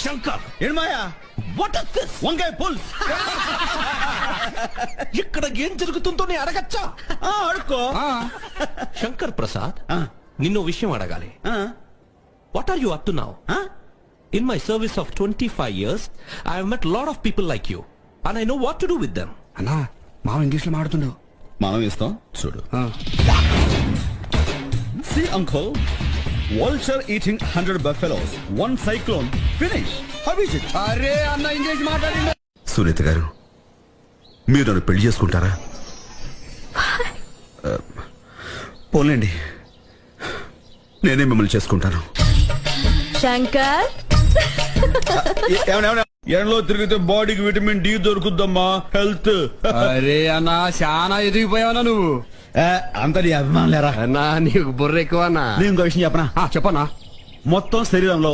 శంకర్, ఏమాయా what is this? వంకాయ పుల్. ఇక్కడ ఏం జరుగుతుందో నేను అడగచ్చా? అడుక్కో. శంకర్ ప్రసాద్, నిన్ను విషయం అడగాలి. What are you up to now? In my service of 25 years, I have met a lot of people like you, and I know what to do with them. అన్నా మామ ఇంగ్లీష్ లో మాడుతుండు. మనం ఇస్తాం చూడు. See uncle, vulture eating 100 buffaloes, one cyclone, finish. How is it? అరే అన్న English మాట్లాడిండు. సునీత గారు, మీరు నన్ను పెళ్లి చేసుకుంటారా? పోలేండి, నేనే మిమ్మల్ని చేసుకుంటాను. శంకర్, ఎండలో తిరిగితే బాడీకి విటమిన్ డి దొరుకుద్దమ్మా, హెల్త్. అరే అన్న చాలా ఎదిగిపోయావనా నువ్వు. అంత నీ అభిమానం లేరా? అన్నా నీకు బుర్ర ఎక్కువ అన్నా. నేను ఇంకో విషయం చెప్పనా? చెప్పనా. మొత్తం శరీరంలో